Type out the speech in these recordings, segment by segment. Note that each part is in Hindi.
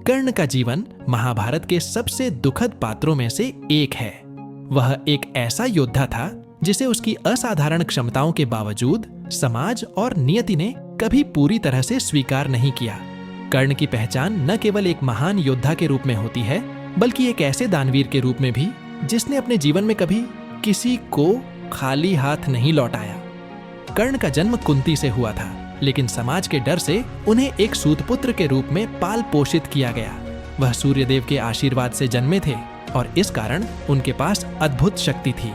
कर्ण का जीवन महाभारत के सबसे दुखद पात्रों में से एक है। वह एक ऐसा योद्धा था जिसे उसकी असाधारण क्षमताओं के बावजूद समाज और नियति ने कभी पूरी तरह से स्वीकार नहीं किया। कर्ण की पहचान न केवल एक महान योद्धा के रूप में होती है, बल्कि एक ऐसे दानवीर के रूप में भी जिसने अपने जीवन में कभी किसी को खाली हाथ नहीं लौटाया। कर्ण का जन्म कुंती से हुआ था, लेकिन समाज के डर से उन्हें एक सूतपुत्र के रूप में पाल पोषित किया गया। वह सूर्यदेव के आशीर्वाद से जन्मे थे और इस कारण उनके पास अद्भुत शक्ति थी।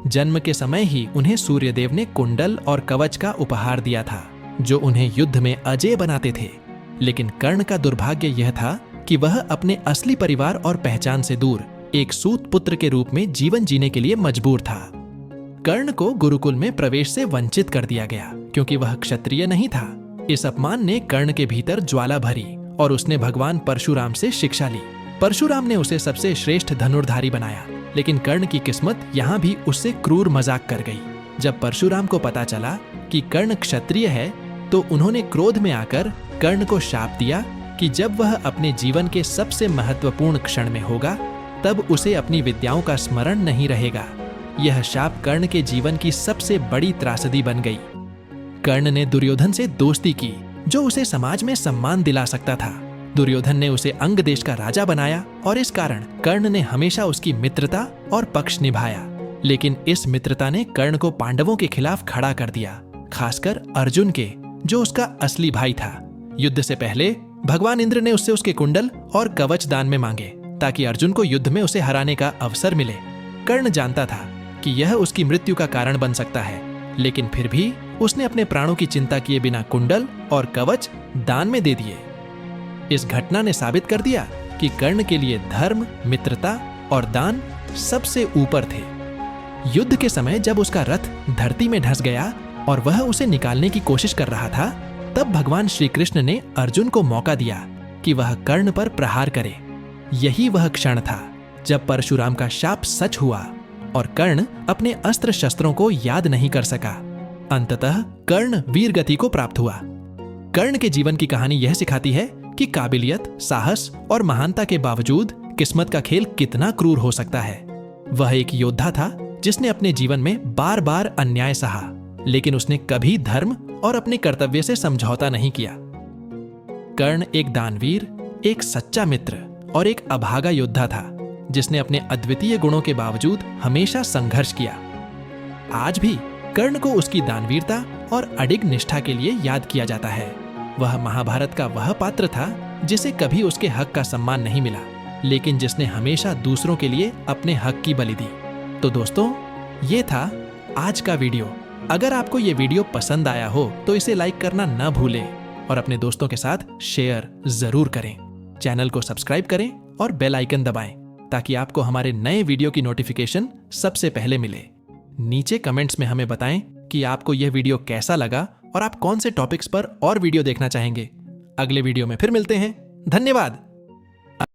जन्म के समय ही उन्हें सूर्यदेव ने कुंडल और कवच का उपहार दिया था, जो उन्हें युद्ध में अजेय बनाते थे। लेकिन कर्ण का दुर्भाग्य यह था कि वह अपने असली परिवार और पहचान से दूर एक सूतपुत्र के रूप में जीवन जीने के लिए मजबूर था। कर्ण को गुरुकुल में प्रवेश से वंचित कर दिया गया क्योंकि वह क्षत्रिय नहीं था। इस अपमान ने कर्ण के भीतर ज्वाला भरी और उसने भगवान परशुराम से शिक्षा ली। परशुराम ने उसे सबसे श्रेष्ठ धनुर्धारी बनाया, लेकिन कर्ण की किस्मत यहाँ भी उससे क्रूर मजाक कर गई। जब परशुराम को पता चला कि कर्ण क्षत्रिय है, तो उन्होंने क्रोध में आकर कर्ण को शाप दिया कि जब वह अपने जीवन के सबसे महत्वपूर्ण क्षण में होगा, तब उसे अपनी विद्याओं का स्मरण नहीं रहेगा। यह शाप कर्ण के जीवन की सबसे बड़ी त्रासदी बन गई। कर्ण ने दुर्योधन से दोस्ती की, जो उसे समाज में सम्मान दिला सकता था। दुर्योधन ने उसे अंग देश का राजा बनाया और इस कारण कर्ण ने हमेशा उसकी मित्रता और पक्ष निभाया। लेकिन इस मित्रता ने कर्ण को पांडवों के खिलाफ खड़ा कर दिया, खासकर अर्जुन के, जो उसका असली भाई था। युद्ध से पहले भगवान इंद्र ने उससे उसके कुंडल और कवच दान में मांगे, ताकि अर्जुन को युद्ध में उसे हराने का अवसर मिले। कर्ण जानता था कि यह उसकी मृत्यु का कारण बन सकता है, लेकिन फिर भी उसने अपने प्राणों की चिंता किए बिना कुंडल और कवच दान में दे दिए। इस घटना ने साबित कर दिया कि कर्ण के लिए धर्म, मित्रता और दान सबसे ऊपर थे। युद्ध के समय जब उसका रथ धरती में धंस गया और वह उसे निकालने की कोशिश कर रहा था, तब भगवान श्री कृष्ण ने अर्जुन को मौका दिया कि वह कर्ण पर प्रहार करे। यही वह क्षण था जब परशुराम का शाप सच हुआ और कर्ण अपने अस्त्र शस्त्रों को याद नहीं कर सका। अंततः कर्ण वीर गति को प्राप्त हुआ। कर्ण के जीवन की कहानी यह सिखाती है कि काबिलियत, साहस और महानता के बावजूद किस्मत का खेल कितना क्रूर हो सकता है। वह एक योद्धा था जिसने अपने जीवन में बार बार अन्याय सहा, लेकिन उसने कभी धर्म और अपने कर्तव्य से समझौता नहीं किया। कर्ण एक दानवीर, एक सच्चा मित्र और एक अभागा योद्धा था, जिसने अपने अद्वितीय गुणों के बावजूद हमेशा संघर्ष किया। आज भी कर्ण को उसकी दानवीरता और अडिग निष्ठा के लिए याद किया जाता है। वह महाभारत का वह पात्र था जिसे कभी उसके हक का सम्मान नहीं मिला, लेकिन जिसने हमेशा दूसरों के लिए अपने हक की बलि दी। तो दोस्तों, ये था आज का वीडियो। अगर आपको ये वीडियो पसंद आया हो तो इसे लाइक करना न भूलें और अपने दोस्तों के साथ शेयर जरूर करें। चैनल को सब्सक्राइब करें और बेल आइकन दबाएं, ताकि आपको हमारे नए वीडियो की नोटिफिकेशन सबसे पहले मिले। नीचे कमेंट्स में हमें बताएं कि आपको यह वीडियो कैसा लगा और आप कौन से टॉपिक्स पर और वीडियो देखना चाहेंगे। अगले वीडियो में फिर मिलते हैं। धन्यवाद।